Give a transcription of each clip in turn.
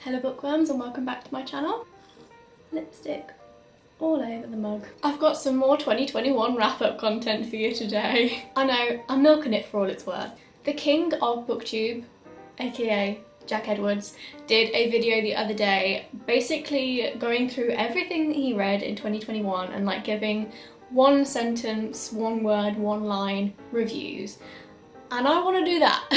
Hello bookworms and welcome back to my channel. Lipstick all over the mug. I've got some more 2021 wrap-up content for you today. I know, I'm milking it for all it's worth. The king of booktube, aka Jack Edwards, did a video the other day basically going through everything that he read in 2021 and like giving one sentence, one word, one line reviews. And I want to do that.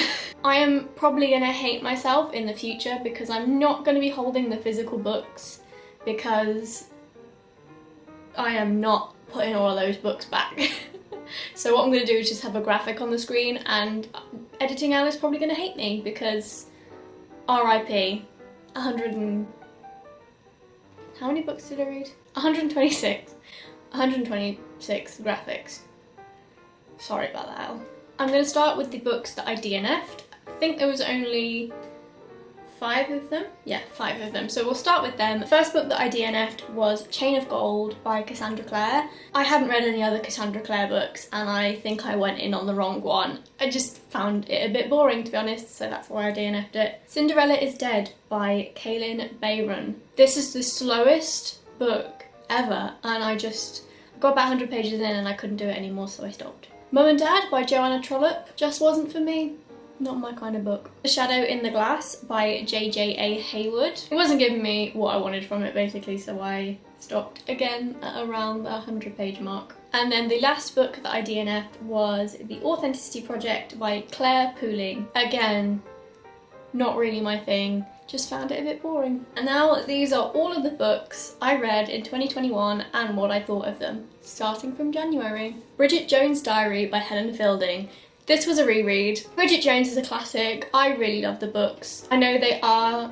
I am probably going to hate myself in the future because I'm not going to be holding the physical books because I am not putting all of those books back. So what I'm going to do is just have a graphic on the screen, and editing Al is probably going to hate me because RIP 100 and... how many books did I read? 126. 126 graphics. Sorry about that, Al. I'm going to start with the books that I DNF'd. I think there was only 5 of them. Yeah, 5 of them. So we'll start with them. The first book that I DNF'd was Chain of Gold by Cassandra Clare. I hadn't read any other Cassandra Clare books and I think I went in on the wrong one. I just found it a bit boring, to be honest, so that's why I DNF'd it. Cinderella is Dead by Kaylin Bayron. This is the slowest book ever and I got about 100 pages in and I couldn't do it anymore, so I stopped. Mum and Dad by JOANNA Trollope just wasn't for me. Not my kind of book. The Shadow in the Glass by JJA Haywood. It wasn't giving me what I wanted from it basically, so I stopped again at around the 100-page mark. And then the last book that I DNF'd was The Authenticity Project by Claire Pooling. Again, not really my thing. Just found it a bit boring. And now these are all of the books I read in 2021 and what I thought of them, starting from January. Bridget Jones' Diary by Helen Fielding. This was a reread. Bridget Jones is a classic. I really love the books. I know they are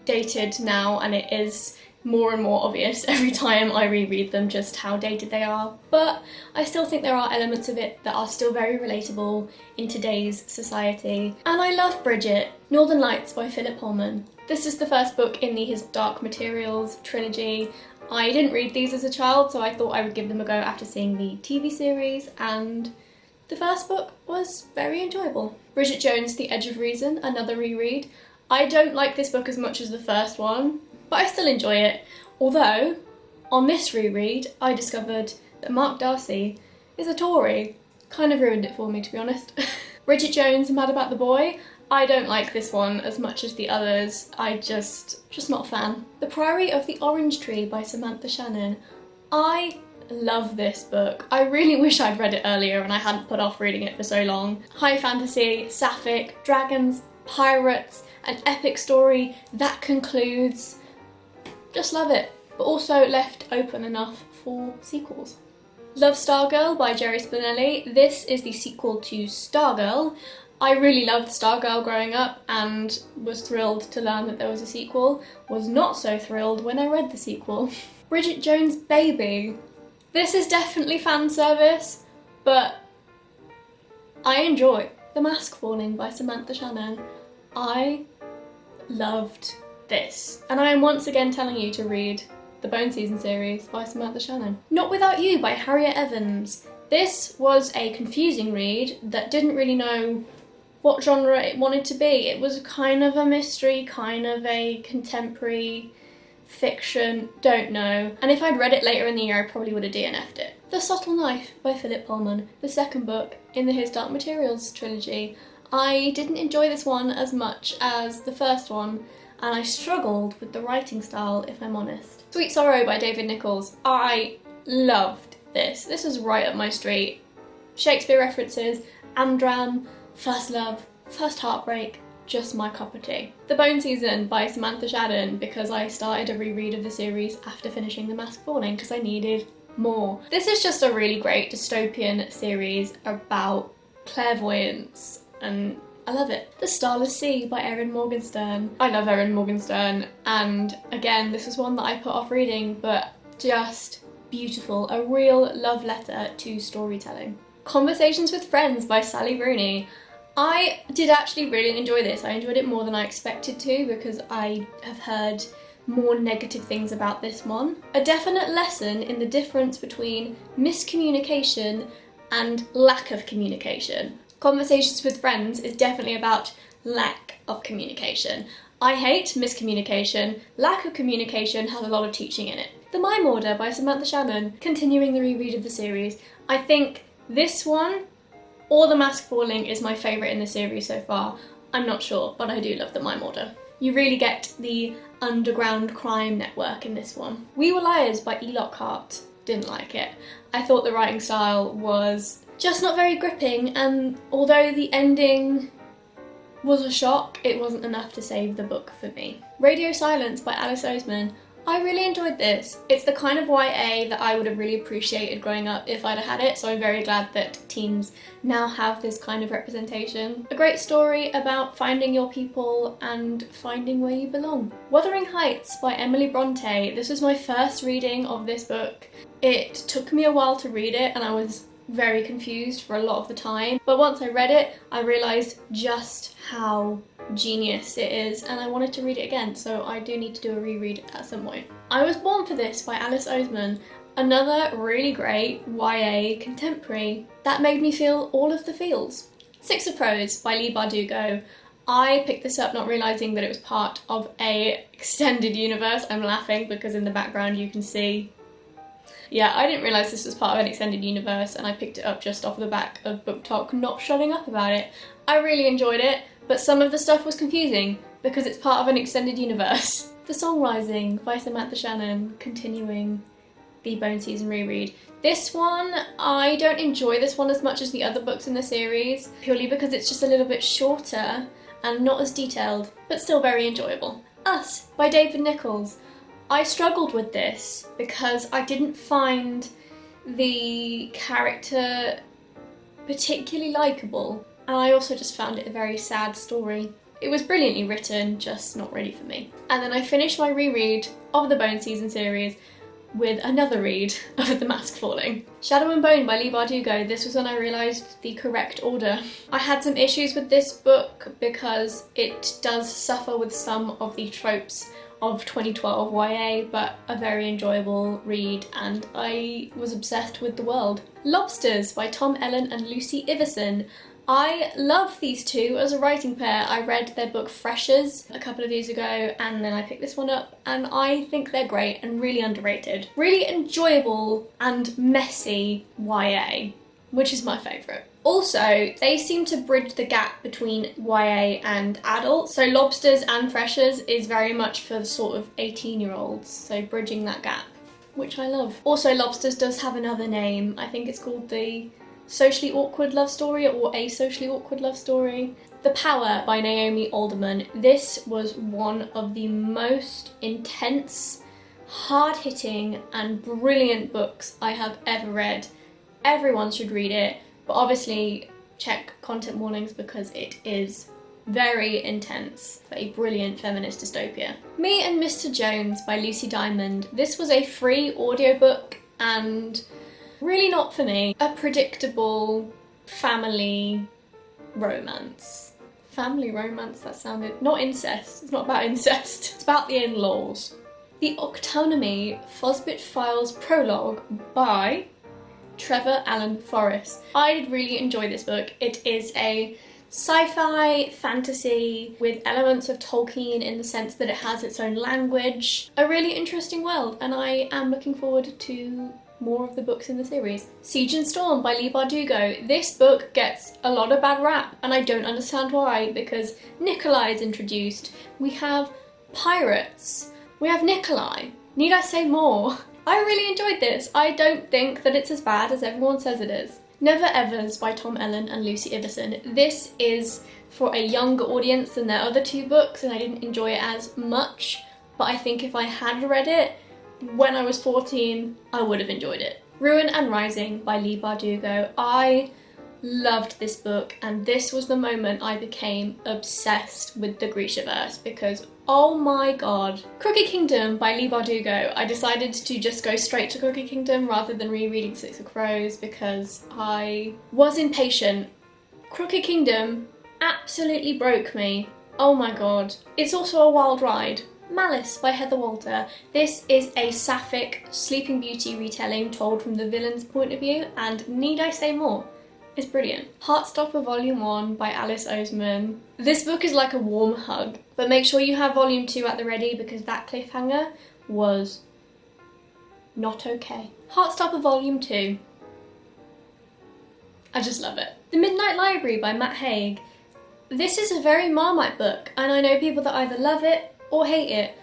dated now and it is more and more obvious every time I reread them just how dated they are, but I still think there are elements of it that are still very relatable in today's society. And I love Bridget. Northern Lights by Philip Pullman. This is the first book in his Dark Materials trilogy. I didn't read these as a child, so I thought I would give them a go after seeing the TV series, and the first book was very enjoyable. Bridget Jones' The Edge of Reason, another reread. I don't like this book as much as the first one, but I still enjoy it. Although, on this reread, I discovered that Mark Darcy is a Tory. Kind of ruined it for me, to be honest. Bridget Jones' Mad About the Boy. I don't like this one as much as the others. I just not a fan. The Priory of the Orange Tree by Samantha Shannon. I love this book. I really wish I'd read it earlier and I hadn't put off reading it for so long. High fantasy, sapphic, dragons, pirates, an epic story that concludes. Just love it, but also left open enough for sequels. Love Stargirl by Jerry Spinelli. This is the sequel to Stargirl. I really loved Stargirl growing up and was thrilled to learn that there was a sequel. Was not so thrilled when I read the sequel. Bridget Jones' Baby. This is definitely fan service, but I enjoy. The Mask Falling by Samantha Shannon. I loved this. And I am once again telling you to read the Bone Season series by Samantha Shannon. Not Without You by Harriet Evans. This was a confusing read that didn't really know what genre it wanted to be. It was kind of a mystery, kind of a contemporary fiction, don't know. And if I'd read it later in the year, I probably would have DNF'd it. The Subtle Knife by Philip Pullman, the second book in his Dark Materials trilogy. I didn't enjoy this one as much as the first one, and I struggled with the writing style, if I'm honest. Sweet Sorrow by David Nichols. I loved this. This was right up my street. Shakespeare references, Amdram, First Love, First Heartbreak, just my cup of tea. The Bone Season by Samantha Shannon, because I started a reread of the series after finishing The Mask Falling because I needed more. This is just a really great dystopian series about clairvoyance and I love it. The Starless Sea by Erin Morgenstern. I love Erin Morgenstern, and again, this was one that I put off reading, but just beautiful. A real love letter to storytelling. Conversations with Friends by Sally Rooney. I did actually really enjoy this. I enjoyed it more than I expected to because I have heard more negative things about this one. A definite lesson in the difference between miscommunication and lack of communication. Conversations with Friends is definitely about lack of communication. I hate miscommunication. Lack of communication has a lot of teaching in it. The Mime Order by Samantha Shannon, continuing the reread of the series. I think this one or The Mask Falling is my favourite in the series so far. I'm not sure, but I do love The Mime Order. You really get the underground crime network in this one. We Were Liars by E. Lockhart. Didn't like it. I thought the writing style was just not very gripping, and although the ending was a shock, it wasn't enough to save the book for me. Radio Silence by Alice Oseman. I really enjoyed this. It's the kind of YA that I would have really appreciated growing up if I'd have had it, so I'm very glad that teens now have this kind of representation. A great story about finding your people and finding where you belong. Wuthering Heights by Emily Bronte. This was my first reading of this book. It took me a while to read it and I was very confused for a lot of the time, but once I read it I realised just how genius it is and I wanted to read it again, so I do need to do a reread at some point. I Was Born for This by Alice Oseman. Another really great YA contemporary that made me feel all of the feels. Six of Crows by Leigh Bardugo. I picked this up not realising that it was part of a extended universe. I'm laughing because in the background you can see. Yeah, I didn't realise this was part of an extended universe and I picked it up just off the back of Book Talk not shutting up about it. I really enjoyed it, but some of the stuff was confusing because it's part of an extended universe. The Song Rising by Samantha Shannon, continuing the Bone Season reread. This one, I don't enjoy this one as much as the other books in the series, purely because it's just a little bit shorter and not as detailed, but still very enjoyable. Us by David Nichols. I struggled with this because I didn't find the character particularly likeable, and I also just found it a very sad story. It was brilliantly written, just not really for me. And then I finished my reread of the Bone Season series with another read of The Mask Falling. Shadow and Bone by Leigh Bardugo. This was when I realised the correct order. I had some issues with this book because it does suffer with some of the tropes of 2012 YA, but a very enjoyable read and I was obsessed with the world. Lobsters by Tom Ellen and Lucy Iverson. I love these two as a writing pair. I read their book Freshers a couple of years ago and then I picked this one up and I think they're great and really underrated. Really enjoyable and messy YA, which is my favourite. Also, they seem to bridge the gap between YA and adult, so Lobsters and Freshers is very much for the sort of 18-year-olds, so bridging that gap, which I love. Also, Lobsters does have another name. I think it's called the Socially Awkward Love Story or A Socially Awkward Love Story. The Power by Naomi Alderman. This was one of the most intense, hard-hitting and brilliant books I have ever read. Everyone should read it, but obviously check content warnings because it is very intense for a brilliant feminist dystopia. Me and Mr. Jones by Lucy Diamond. This was a free audiobook and really not for me. A predictable family romance. Family romance, that sounded... Not incest, it's not about incest. It's about the in-laws. The Octonomy Fosbit Files Prologue by Trevor Allen Forrest. I did really enjoy this book. It is a sci-fi fantasy with elements of Tolkien in the sense that it has its own language. A really interesting world, and I am looking forward to more of the books in the series. Siege and Storm by Leigh Bardugo. This book gets a lot of bad rap, and I don't understand why, because Nikolai is introduced. We have pirates. We have Nikolai. Need I say more? I really enjoyed this. I don't think that it's as bad as everyone says it is. Never Evers by Tom Ellen and Lucy Iverson. This is for a younger audience than their other two books and I didn't enjoy it as much, but I think if I had read it when I was 14, I would have enjoyed it. Ruin and Rising by Leigh Bardugo. I loved this book and this was the moment I became obsessed with the Grishaverse because oh my god. Crooked Kingdom by Leigh Bardugo. I decided to just go straight to Crooked Kingdom rather than rereading Six of Crows because I was impatient. Crooked Kingdom absolutely broke me. Oh my god. It's also a wild ride. Malice by Heather Walter. This is a sapphic Sleeping Beauty retelling told from the villain's point of view and need I say more? is brilliant. Heartstopper Volume 1 by Alice Oseman. This book is like a warm hug, but make sure you have Volume 2 at the ready because that cliffhanger was not okay. Heartstopper Volume 2. I just love it. The Midnight Library by Matt Haig. This is a very Marmite book, and I know people that either love it or hate it.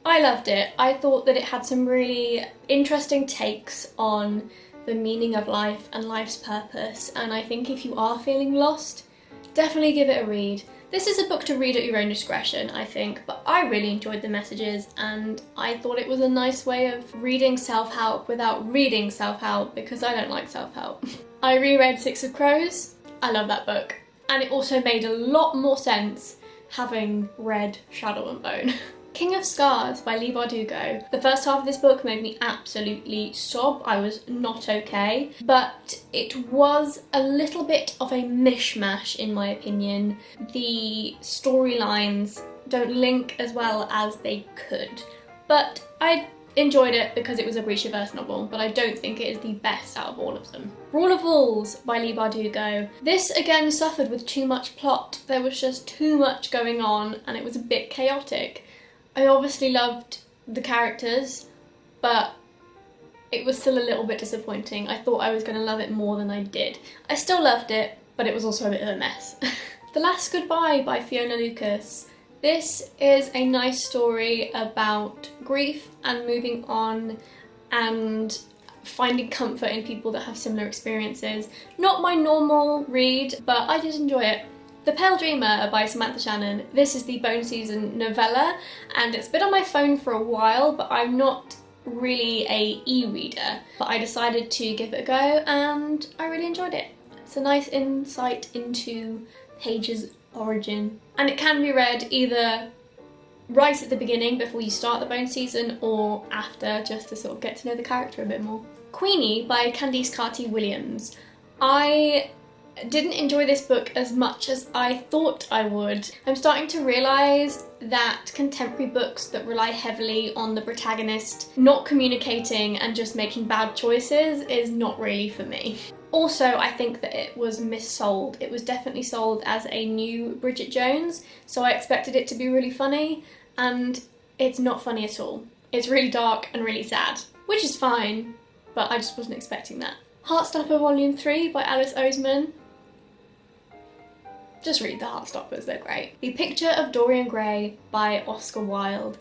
I loved it. I thought that it had some really interesting takes on the meaning of life and life's purpose, and I think if you are feeling lost, definitely give it a read. This is a book to read at your own discretion, I think, but I really enjoyed the messages and I thought it was a nice way of reading self-help without reading self-help because I don't like self-help. I reread Six of Crows. I love that book. And it also made a lot more sense having read Shadow and Bone. King of Scars by Leigh Bardugo. The first half of this book made me absolutely sob. I was not okay, but it was a little bit of a mishmash in my opinion. The storylines don't link as well as they could, but I enjoyed it because it was a Breacherverse novel, but I don't think it is the best out of all of them. Rule of Walls by Leigh Bardugo. This again suffered with too much plot. There was just too much going on and it was a bit chaotic. I obviously loved the characters, but it was still a little bit disappointing. I thought I was going to love it more than I did. I still loved it, but it was also a bit of a mess. The Last Goodbye by Fiona Lucas. This is a nice story about grief and moving on and finding comfort in people that have similar experiences. Not my normal read, but I did enjoy it. The Pale Dreamer by Samantha Shannon. This is the Bone Season novella and it's been on my phone for a while, but I'm not really a e-reader. But I decided to give it a go and I really enjoyed it. It's a nice insight into Paige's origin. And it can be read either right at the beginning before you start the Bone Season or after, just to sort of get to know the character a bit more. Queenie by Candice Carty-Williams. I didn't enjoy this book as much as I thought I would. I'm starting to realise that contemporary books that rely heavily on the protagonist not communicating and just making bad choices is not really for me. Also, I think that it was missold. It was definitely sold as a new Bridget Jones, so I expected it to be really funny, and it's not funny at all. It's really dark and really sad, which is fine, but I just wasn't expecting that. Heartstopper Volume 3 by Alice Oseman. Just read the Heartstoppers, they're great. The Picture of Dorian Gray by Oscar Wilde.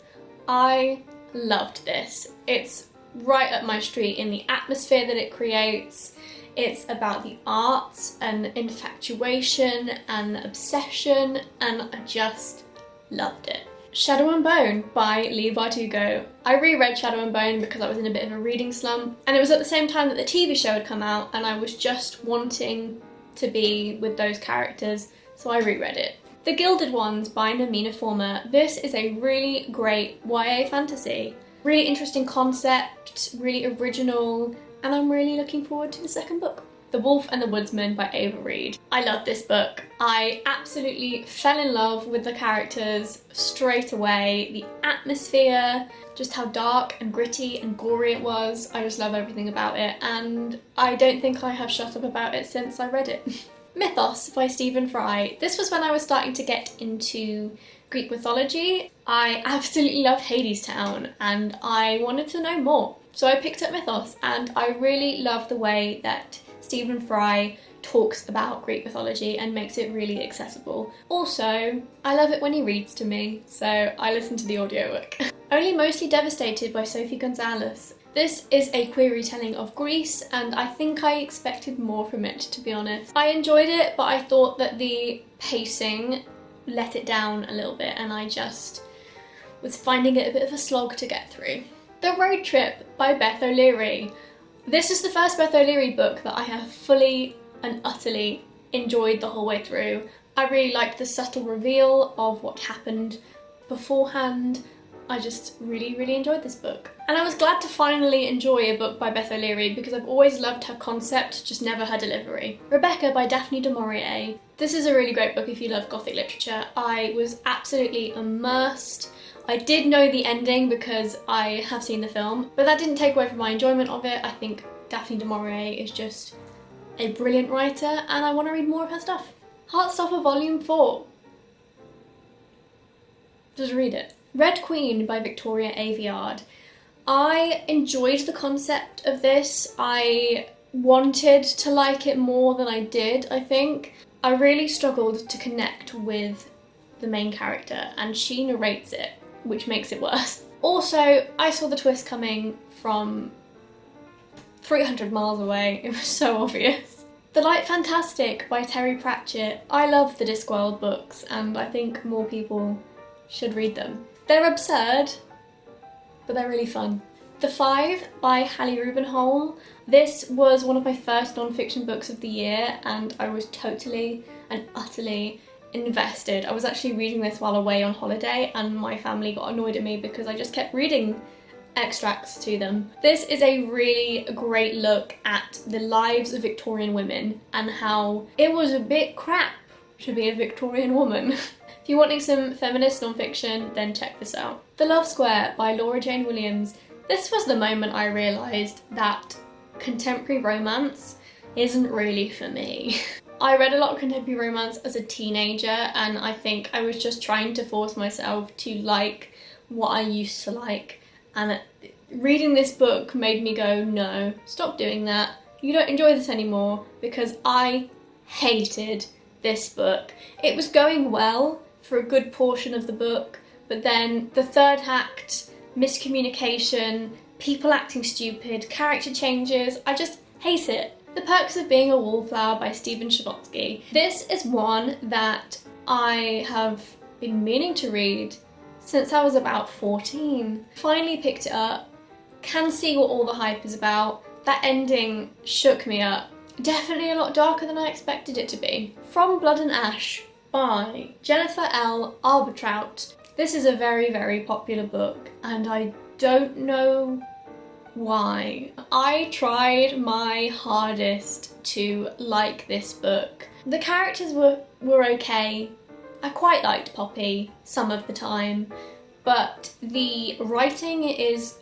I loved this. It's right up my street in the atmosphere that it creates. It's about the arts and infatuation and obsession, and I just loved it. Shadow and Bone by Leigh Bardugo. I reread Shadow and Bone because I was in a bit of a reading slump, and it was at the same time that the TV show had come out and I was just wanting to be with those characters, so I reread it. The Gilded Ones by Namina Former. This is a really great YA fantasy. Really interesting concept, really original, and I'm really looking forward to the second book. The Wolf and the Woodsman by Ava Reid. I love this book. I absolutely fell in love with the characters straight away. The atmosphere, just how dark and gritty and gory it was. I just love everything about it, and I don't think I have shut up about it since I read it. Mythos by Stephen Fry. This was when I was starting to get into Greek mythology. I absolutely love Hadestown and I wanted to know more. So I picked up Mythos and I really love the way that Stephen Fry talks about Greek mythology and makes it really accessible. Also, I love it when he reads to me, so I listen to the audiobook. Only Mostly Devastated by Sophie Gonzalez. This is a queer retelling of Greece and I think I expected more from it, to be honest. I enjoyed it, but I thought that the pacing let it down a little bit and I just was finding it a bit of a slog to get through. The Road Trip by Beth O'Leary. This is the first Beth O'Leary book that I have fully and utterly enjoyed the whole way through. I really liked the subtle reveal of what happened beforehand. I just really enjoyed this book. And I was glad to finally enjoy a book by Beth O'Leary because I've always loved her concept, just never her delivery. Rebecca by Daphne du Maurier. This is a really great book if you love Gothic literature. I was absolutely immersed. I did know the ending because I have seen the film, but that didn't take away from my enjoyment of it. I think Daphne du Maurier is just a brilliant writer and I want to read more of her stuff. Heartstopper Volume 4. Just read it. Red Queen by Victoria Aveyard. I enjoyed the concept of this. I wanted to like it more than I did, I think. I really struggled to connect with the main character and she narrates it, which makes it worse. Also, I saw the twist coming from 300 miles away. It was so obvious. The Light Fantastic by Terry Pratchett. I love the Discworld books and I think more people should read them. They're absurd, but they're really fun. The Five by Hallie Rubenholm. This was one of my first non-fiction books of the year and I was totally and utterly invested. I was actually reading this while away on holiday and my family got annoyed at me because I just kept reading extracts to them. This is a really great look at the lives of Victorian women and how it was a bit crap to be a Victorian woman. If you're wanting some feminist non-fiction, then check this out. The Love Square by Laura Jane Williams. This was the moment I realised that contemporary romance isn't really for me. I read a lot of contemporary romance as a teenager and I think I was just trying to force myself to like what I used to like, and reading this book made me go, no, stop doing that. You don't enjoy this anymore, because I hated this book. It was going well for a good portion of the book, but then the third act, miscommunication, people acting stupid, character changes, I just hate it. The Perks of Being a Wallflower by Stephen Chbosky. This is one that I have been meaning to read since I was about 14. Finally picked it up, can see what all the hype is about. That ending shook me up. Definitely a lot darker than I expected it to be. From Blood and Ash by Jennifer L. Arbertrout. This is a very, very popular book and I don't know why. I tried my hardest to like this book. The characters were okay. I quite liked Poppy some of the time, but the writing is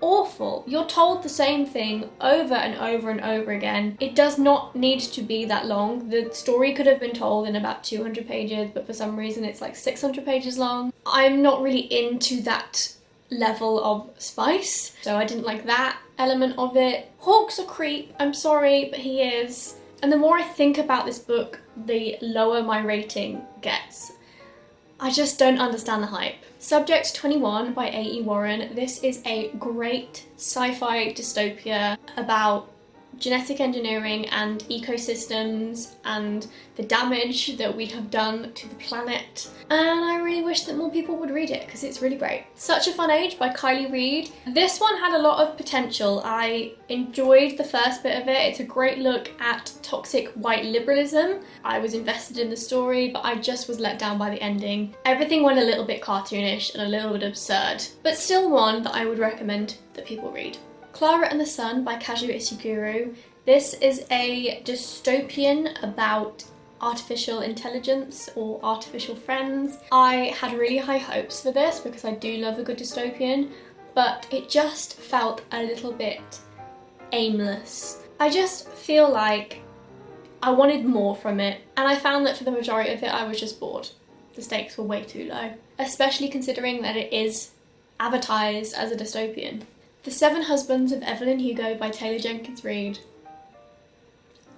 awful. You're told the same thing over and over and over again. It does not need to be that long. The story could have been told in about 200 pages, but for some reason it's like 600 pages long. I'm not really into that level of spice, so I didn't like that element of it. Hawke's a creep, I'm sorry, but he is. And the more I think about this book, the lower my rating gets. I just don't understand the hype. Subject 21 by A.E. Warren. This is a great sci-fi dystopia about genetic engineering and ecosystems and the damage that we have done to the planet. And I really wish that more people would read it because it's really great. Such a Fun Age by Kylie Reid. This one had a lot of potential. I enjoyed the first bit of it. It's a great look at toxic white liberalism. I was invested in the story, but I just was let down by the ending. Everything went a little bit cartoonish and a little bit absurd, but still one that I would recommend that people read. Clara and the Sun by Kazuo Ishiguro. This is a dystopian about artificial intelligence or artificial friends. I had really high hopes for this because I do love a good dystopian, but it just felt a little bit aimless. I just feel like I wanted more from it, and I found that for the majority of it I was just bored. The stakes were way too low, especially considering that it is advertised as a dystopian. The Seven Husbands of Evelyn Hugo by Taylor Jenkins Reid.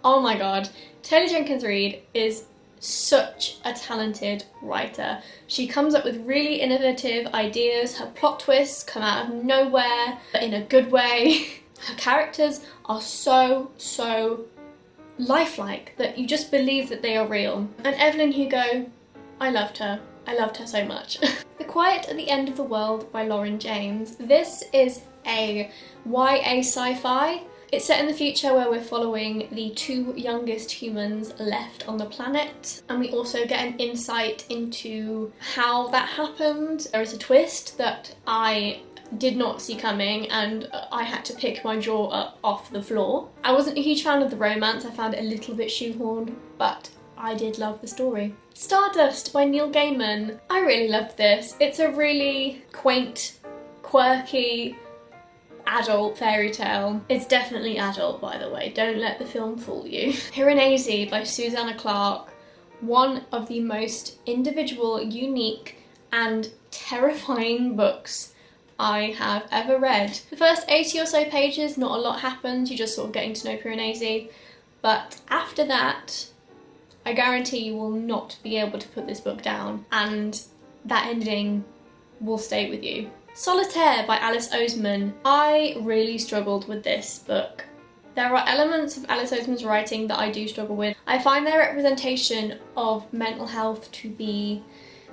Oh my god, Taylor Jenkins Reid is such a talented writer. She comes up with really innovative ideas. Her plot twists come out of nowhere, but in a good way. Her characters are so lifelike that you just believe that they are real. And Evelyn Hugo, I loved her. I loved her so much. The Quiet at the End of the World by Lauren James. This is a YA sci-fi. It's set in the future where we're following the two youngest humans left on the planet, and we also get an insight into how that happened. There is a twist that I did not see coming and I had to pick my jaw up off the floor. I wasn't a huge fan of the romance. I found it a little bit shoehorned, but I did love the story. Stardust by Neil Gaiman. I really loved this. It's a really quaint, quirky, adult fairy tale. It's definitely adult, by the way, don't let the film fool you. Piranesi by Susanna Clarke, one of the most individual, unique and terrifying books I have ever read. The first 80 or so pages, not a lot happens, you're just sort of getting to know Piranesi, but after that, I guarantee you will not be able to put this book down, and that ending will stay with you. Solitaire by Alice Oseman. I really struggled with this book. There are elements of Alice Oseman's writing that I do struggle with. I find their representation of mental health to be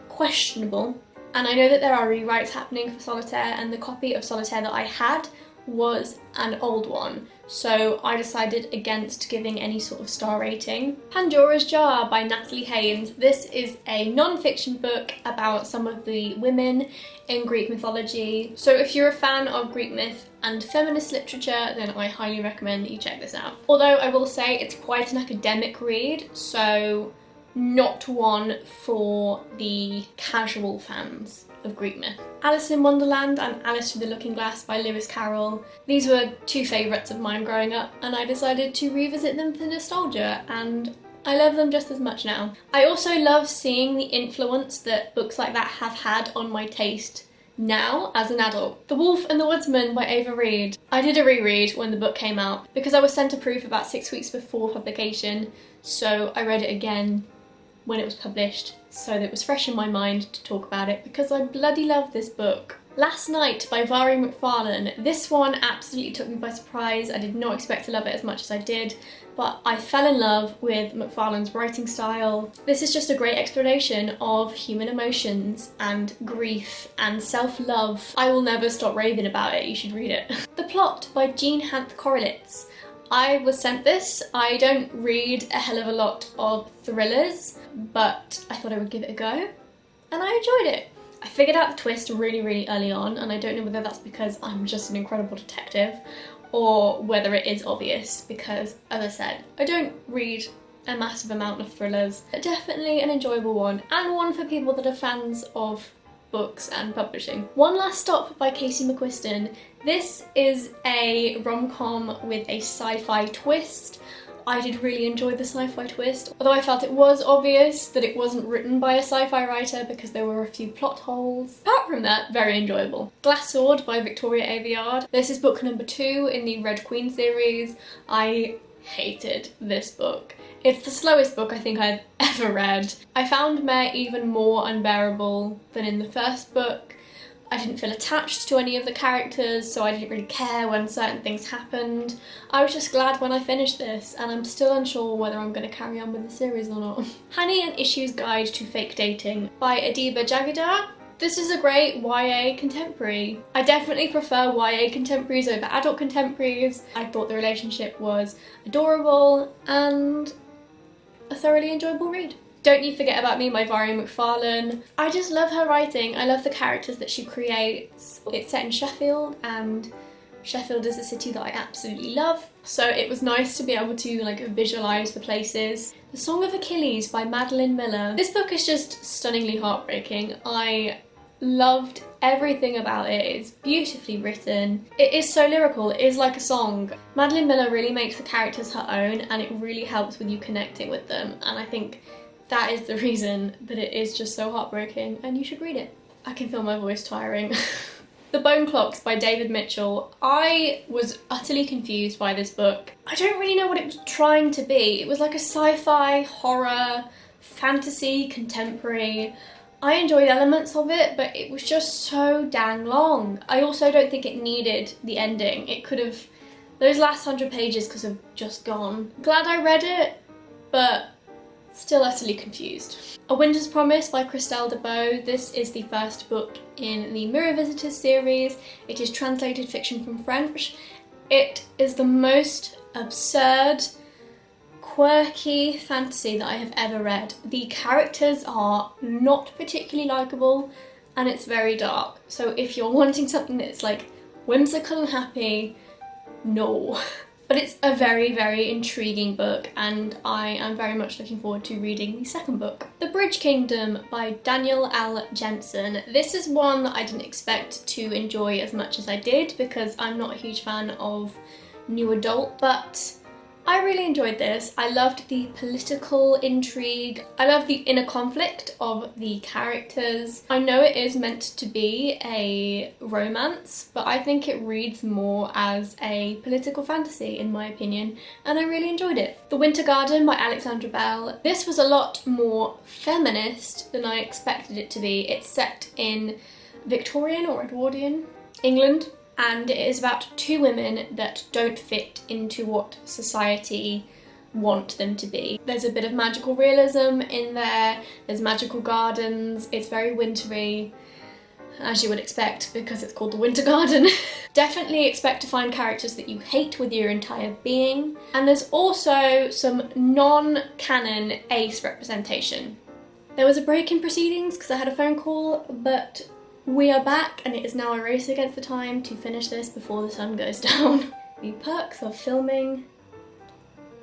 questionable, and I know that there are rewrites happening for Solitaire, and the copy of Solitaire that I had was an old one, so I decided against giving any sort of star rating. Pandora's Jar by Natalie Haynes. This is a non-fiction book about some of the women in Greek mythology, so if you're a fan of Greek myth and feminist literature, then I highly recommend that you check this out. Although I will say it's quite an academic read, so not one for the casual fans of Greek myth. Alice in Wonderland and Alice Through the Looking Glass by Lewis Carroll. These were two favourites of mine growing up, and I decided to revisit them for nostalgia, and I love them just as much now. I also love seeing the influence that books like that have had on my taste now as an adult. The Wolf and the Woodsman by Ava Reid. I did a reread when the book came out because I was sent a proof about 6 weeks before publication, so I read it again when it was published, so that it was fresh in my mind to talk about it because I bloody love this book. Last Night by Vari McFarlane. This one absolutely took me by surprise. I did not expect to love it as much as I did, but I fell in love with McFarlane's writing style. This is just a great exploration of human emotions and grief and self-love. I will never stop raving about it, you should read it. The Plot by Jean Hanth Korelitz. I was sent this. I don't read a hell of a lot of thrillers, but I thought I would give it a go, and I enjoyed it. I figured out the twist really early on, and I don't know whether that's because I'm just an incredible detective or whether it is obvious because, as I said, I don't read a massive amount of thrillers. But definitely an enjoyable one, and one for people that are fans of books and publishing. One Last Stop by Casey McQuiston. This is a rom-com with a sci-fi twist. I did really enjoy the sci-fi twist, although I felt it was obvious that it wasn't written by a sci-fi writer because there were a few plot holes. Apart from that, very enjoyable. Glass Sword by Victoria Aveyard. This is book number 2 in the Red Queen series. I hated this book. It's the slowest book I think I've ever read. I found Mare even more unbearable than in the first book. I didn't feel attached to any of the characters, so I didn't really care when certain things happened. I was just glad when I finished this, and I'm still unsure whether I'm going to carry on with the series or not. Honey and Issue's Guide to Fake Dating by Adiba Jagadar. This is a great YA contemporary. I definitely prefer YA contemporaries over adult contemporaries. I thought the relationship was adorable and a thoroughly enjoyable read. Don't You Forget About Me by Vari McFarlane. I just love her writing. I love the characters that she creates. It's set in Sheffield, and Sheffield is a city that I absolutely love, so it was nice to be able to visualise the places. The Song of Achilles by Madeline Miller. This book is just stunningly heartbreaking. I loved everything about it. It's beautifully written. It is so lyrical, it is like a song. Madeline Miller really makes the characters her own, and it really helps with you connecting with them, and I think that is the reason that it is just so heartbreaking, and you should read it. I can feel my voice tiring. The Bone Clocks by David Mitchell. I was utterly confused by this book. I don't really know what it was trying to be. It was like a sci-fi, horror, fantasy, contemporary. I enjoyed elements of it, but it was just so dang long. I also don't think it needed the ending. It could have, those last 100 pages could have just gone. Glad I read it, but still utterly confused. A Winter's Promise by Christelle DeBow. This is the first book in the Mirror Visitors series. It is translated fiction from French. It is the most absurd, quirky fantasy that I have ever read. The characters are not particularly likeable, and it's very dark. So if you're wanting something that's whimsical and happy, no. But it's a very, very intriguing book, and I am very much looking forward to reading the second book. The Bridge Kingdom by Daniel L. Jensen. This is one that I didn't expect to enjoy as much as I did because I'm not a huge fan of new adult, but I really enjoyed this. I loved the political intrigue. I love the inner conflict of the characters. I know it is meant to be a romance, but I think it reads more as a political fantasy in my opinion, and I really enjoyed it. The Winter Garden by Alexandra Bell. This was a lot more feminist than I expected it to be. It's set in Victorian or Edwardian England, and it is about two women that don't fit into what society want them to be. There's a bit of magical realism in there, there's magical gardens, it's very wintry, as you would expect because it's called The Winter Garden. Definitely expect to find characters that you hate with your entire being, and there's also some non-canon ace representation. There was a break in proceedings because I had a phone call, but we are back and it is now a race against the time to finish this before the sun goes down. The perks of filming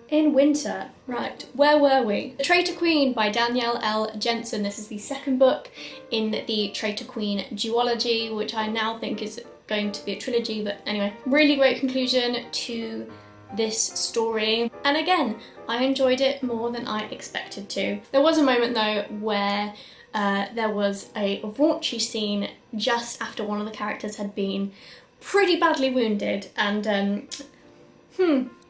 in winter. Right, where were we? The Traitor Queen by Danielle L. Jensen. This is the second book in the Traitor Queen duology, which I now think is going to be a trilogy, but anyway. Really great conclusion to this story. And again, I enjoyed it more than I expected to. There was a moment though where there was a raunchy scene just after one of the characters had been pretty badly wounded, and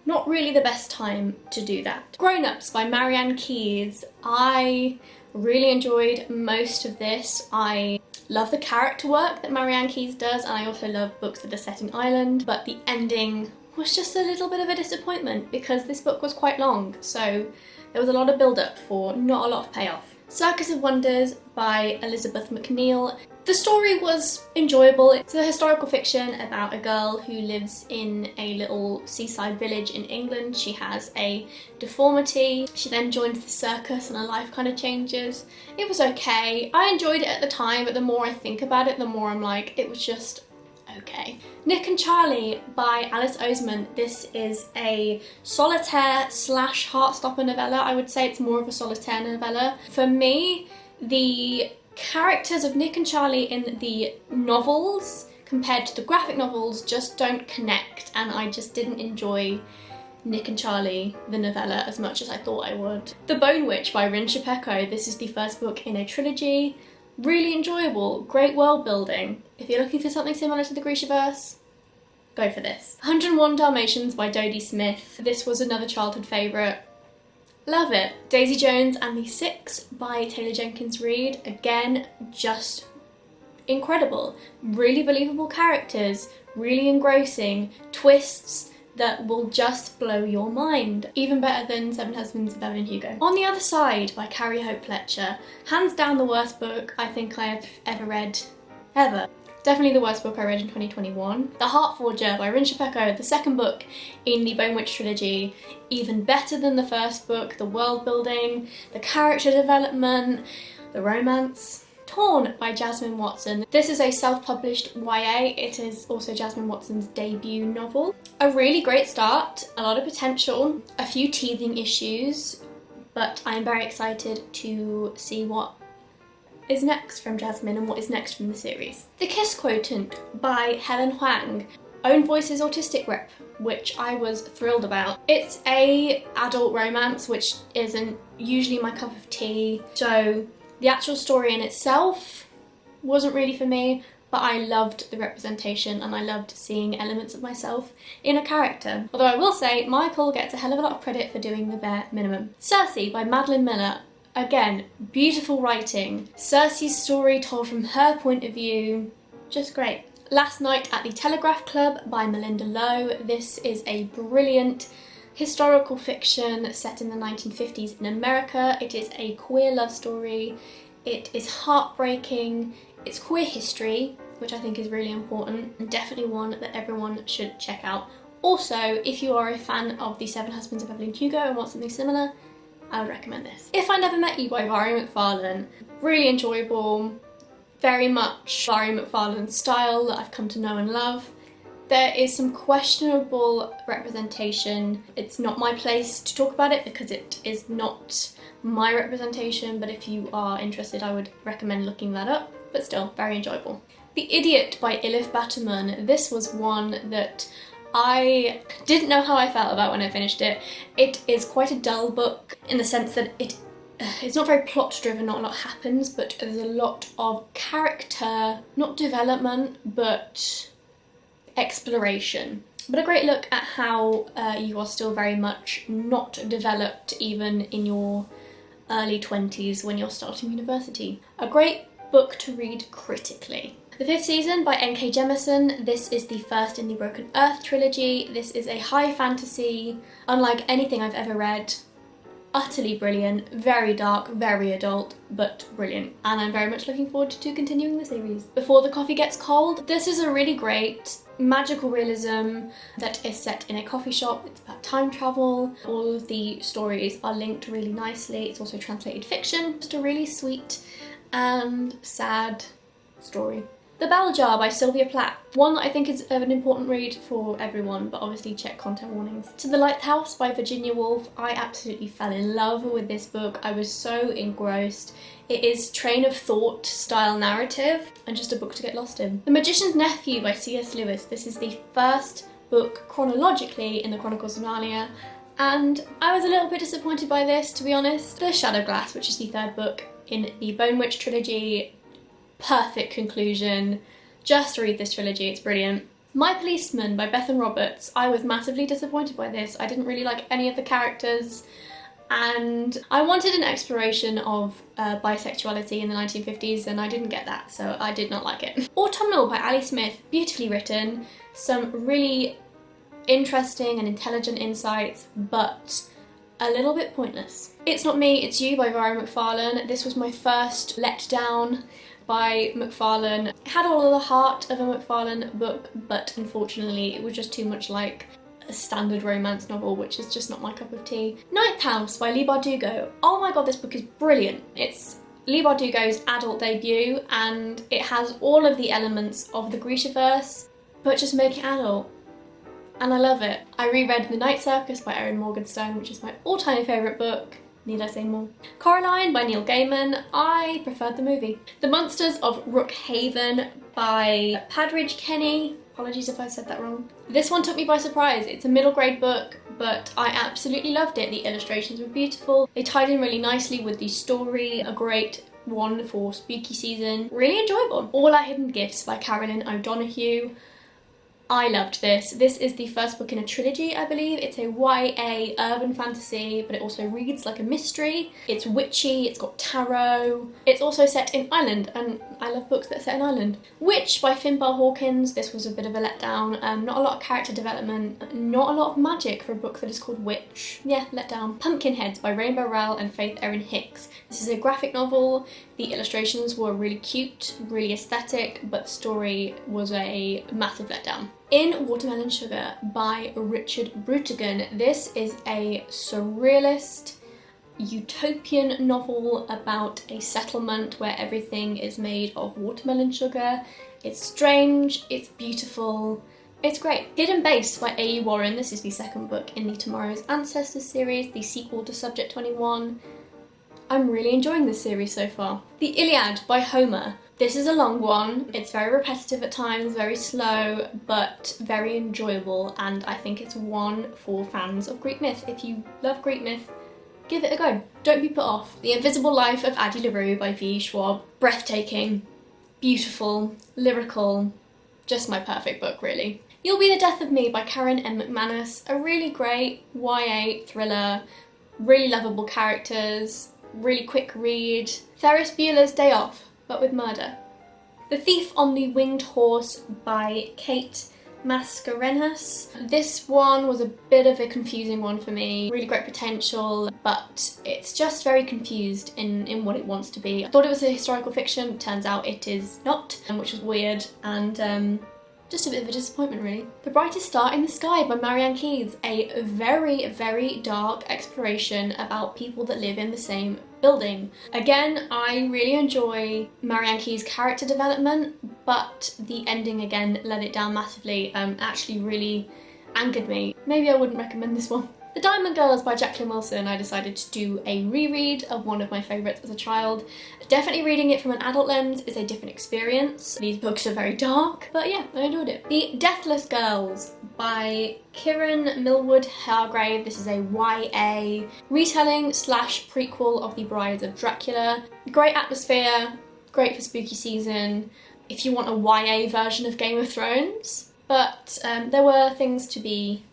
not really the best time to do that. Grown Ups by Marian Keyes. I really enjoyed most of this. I love the character work that Marian Keyes does, and I also love books that are set in Ireland, but the ending was just a little bit of a disappointment because this book was quite long, so there was a lot of build-up for not a lot of payoff. Circus of Wonders by Elizabeth McNeil. The story was enjoyable. It's a historical fiction about a girl who lives in a little seaside village in England. She has a deformity. She then joins the circus and her life kind of changes. It was okay. I enjoyed it at the time, but the more I think about it, the more I'm like, it was just okay. Nick and Charlie by Alice Oseman. This is a solitaire slash heartstopper novella. I would say it's more of a solitaire novella. For me, the characters of Nick and Charlie in the novels compared to the graphic novels just don't connect, and I just didn't enjoy Nick and Charlie, the novella, as much as I thought I would. The Bone Witch by Rin Shepeko. This is the first book in a trilogy. Really enjoyable, great world building. If you're looking for something similar to the Grishaverse, go for this. 101 Dalmatians by Dodie Smith. This was another childhood favourite. Love it. Daisy Jones and the Six by Taylor Jenkins Reid. Again, just incredible. Really believable characters, really engrossing, twists that will just blow your mind. Even better than Seven Husbands of Evelyn Hugo. On the Other Side by Carrie Hope Fletcher. Hands down the worst book I think I have ever read, ever. Definitely the worst book I read in 2021. The Heart Forger by Rin Shepeko, the second book in the Bone Witch trilogy. Even better than the first book. The world building, the character development, the romance. Torn by Jasmine Watson. This is a self-published YA. It is also Jasmine Watson's debut novel. A really great start, a lot of potential, a few teething issues, but I'm very excited to see what is next from Jasmine and what is next from the series. The Kiss Quotient by Helen Huang. Own Voices Autistic Rep, which I was thrilled about. It's a adult romance, which isn't usually my cup of tea, so the actual story in itself wasn't really for me, but I loved the representation and I loved seeing elements of myself in a character. Although I will say, Michael gets a hell of a lot of credit for doing the bare minimum. Circe by Madeline Miller. Again, beautiful writing. Circe's story told from her point of view, just great. Last Night at the Telegraph Club by Melinda Lowe. This is a brilliant historical fiction set in the 1950s in America. It is a queer love story. It is heartbreaking. It's queer history, which I think is really important, and definitely one that everyone should check out. Also, if you are a fan of The Seven Husbands of Evelyn Hugo and want something similar, I would recommend this. If I Never Met You by Vari McFarlane. Really enjoyable, very much Vari McFarlane style that I've come to know and love. There is some questionable representation. It's not my place to talk about it because it is not my representation, but if you are interested I would recommend looking that up, but still very enjoyable. The Idiot by Elif Batuman. This was one that I didn't know how I felt about when I finished it. It is quite a dull book in the sense that it's not very plot driven, not a lot happens, but there's a lot of character, not development, but exploration. But a great look at how you are still very much not developed even in your early 20s when you're starting university. A great book to read critically. The Fifth Season by N.K. Jemisin. This is the first in the Broken Earth trilogy. This is a high fantasy, unlike anything I've ever read. Utterly brilliant, very dark, very adult, but brilliant. And I'm very much looking forward to continuing the series. Before the Coffee Gets Cold. This is a really great magical realism that is set in a coffee shop. It's about time travel. All of the stories are linked really nicely. It's also translated fiction. Just a really sweet and sad story. The Bell Jar by Sylvia Plath. One that I think is an important read for everyone, but obviously check content warnings. To the Lighthouse by Virginia Woolf. I absolutely fell in love with this book. I was so engrossed. It is train of thought style narrative and just a book to get lost in. The Magician's Nephew by C.S. Lewis. This is the first book chronologically in the Chronicles of Narnia, and I was a little bit disappointed by this, to be honest. The Shadow Glass, which is the third book in the Bone Witch trilogy. Perfect conclusion. Just read this trilogy, it's brilliant. My Policeman by Bethan Roberts. I was massively disappointed by this. I didn't really like any of the characters, and I wanted an exploration of bisexuality in the 1950s and I didn't get that, so I did not like it. Autumnal by Ali Smith. Beautifully written, some really interesting and intelligent insights, but a little bit pointless. It's Not Me, It's You by Vara McFarlane. This was my first letdown by McFarlane. It had all of the heart of a McFarlane book, but unfortunately it was just too much like a standard romance novel, which is just not my cup of tea. Ninth House by Leigh Bardugo. Oh my god, this book is brilliant. It's Leigh Bardugo's adult debut and it has all of the elements of the Grishaverse, but just make it adult. And I love it. I reread The Night Circus by Erin Morgenstern, which is my all-time favourite book. Need I say more? Coraline by Neil Gaiman. I preferred the movie. The Monsters of Rookhaven by Padridge Kenny. Apologies if I said that wrong. This one took me by surprise. It's a middle grade book, but I absolutely loved it. The illustrations were beautiful. They tied in really nicely with the story. A great one for spooky season. Really enjoyable. All Our Hidden Gifts by Carolyn O'Donoghue. I loved this. This is the first book in a trilogy, I believe. It's a YA urban fantasy, but it also reads like a mystery. It's witchy, it's got tarot. It's also set in Ireland, and I love books that are set in Ireland. Witch by Finbar Hawkins. This was a bit of a letdown. Not a lot of character development, not a lot of magic for a book that is called Witch. Yeah, letdown. Pumpkinheads by Rainbow Rowell and Faith Erin Hicks. This is a graphic novel. The illustrations were really cute, really aesthetic, but the story was a massive letdown. In Watermelon Sugar by Richard Brutagan. This is a surrealist utopian novel about a settlement where everything is made of watermelon sugar. It's strange, it's beautiful, it's great. Hidden Base by A.E. Warren. This is the second book in the Tomorrow's Ancestors series, the sequel to Subject 21. I'm really enjoying this series so far. The Iliad by Homer. This is a long one. It's very repetitive at times, very slow, but very enjoyable, and I think it's one for fans of Greek myth. If you love Greek myth, give it a go. Don't be put off. The Invisible Life of Addie LaRue by V. Schwab. Breathtaking, beautiful, lyrical, just my perfect book, really. You'll Be the Death of Me by Karen M. McManus. A really great YA thriller, really lovable characters, really quick read. Ferris Bueller's Day Off, but with murder. The Thief on the Winged Horse by Kate Mascarenhas. This one was a bit of a confusing one for me. Really great potential, but it's just very confused in what it wants to be. I thought it was a historical fiction, turns out it is not, which was weird, and just a bit of a disappointment, really. The Brightest Star in the Sky by Marian Keyes. A very, very dark exploration about people that live in the same building. Again, I really enjoy Marian Key's character development, but the ending again let it down massively. Actually really angered me. Maybe I wouldn't recommend this one. The Diamond Girls by Jacqueline Wilson, I decided to do a reread of one of my favourites as a child. Definitely reading it from an adult lens is a different experience. These books are very dark, but yeah, I enjoyed it. The Deathless Girls by Kieran Millwood Hargrave. This is a YA retelling slash prequel of the Brides of Dracula. Great atmosphere, great for spooky season, if you want a YA version of Game of Thrones. But there were things to be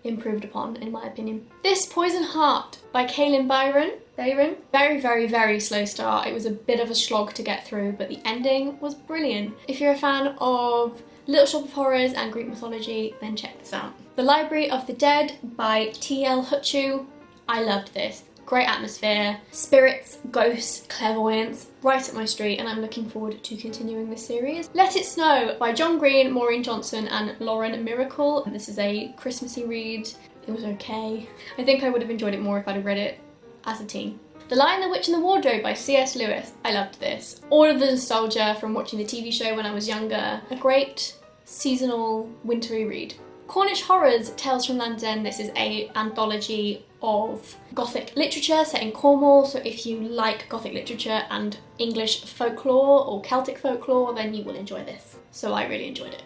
improved upon, in my opinion. This Poison Heart by Kaylin Byron. Very slow start. It was a bit of a slog to get through, but the ending was brilliant. If you're a fan of Little Shop of Horrors and Greek mythology, then check this out. The Library of the Dead by T.L. Hutchu. I loved this. Great atmosphere, spirits, ghosts, clairvoyance, right up my street, and I'm looking forward to continuing this series. Let It Snow by John Green, Maureen Johnson and Lauren Miracle. This is a Christmassy read. It was okay. I think I would have enjoyed it more if I'd have read it as a teen. The Lion, the Witch and the Wardrobe by C.S. Lewis. I loved this. All of the nostalgia from watching the TV show when I was younger. A great seasonal wintry read. Cornish Horrors, Tales from Land's End. This is an anthology of Gothic literature set in Cornwall, so if you like Gothic literature and English folklore or Celtic folklore, then you will enjoy this. So I really enjoyed it.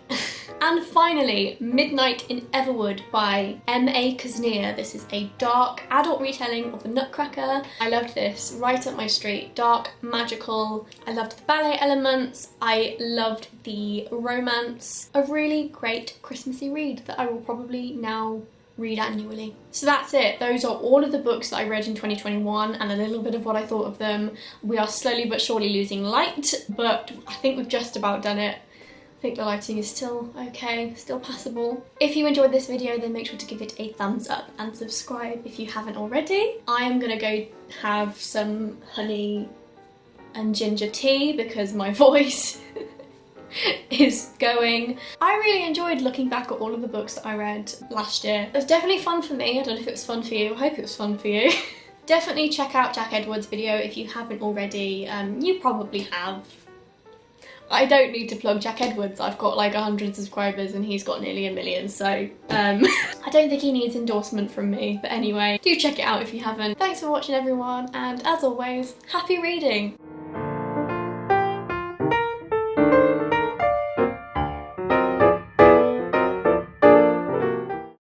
And finally, Midnight in Everwood by M.A. Kaznier. This is a dark adult retelling of The Nutcracker. I loved this, right up my street. Dark, magical. I loved the ballet elements. I loved the romance. A really great Christmassy read that I will probably now read annually. So that's it. Those are all of the books that I read in 2021 and a little bit of what I thought of them. We are slowly but surely losing light, but I think we've just about done it. I think the lighting is still okay, still passable. If you enjoyed this video, then make sure to give it a thumbs up and subscribe if you haven't already. I am gonna go have some honey and ginger tea because my voice is going. I really enjoyed looking back at all of the books that I read last year. It was definitely fun for me. I don't know if it was fun for you. I hope it was fun for you. Definitely check out Jack Edwards' video if you haven't already. You probably have. I don't need to plug Jack Edwards. I've got like 100 subscribers and he's got nearly 1 million, so I don't think he needs endorsement from me. But anyway, do check it out if you haven't. Thanks for watching everyone, and as always, happy reading!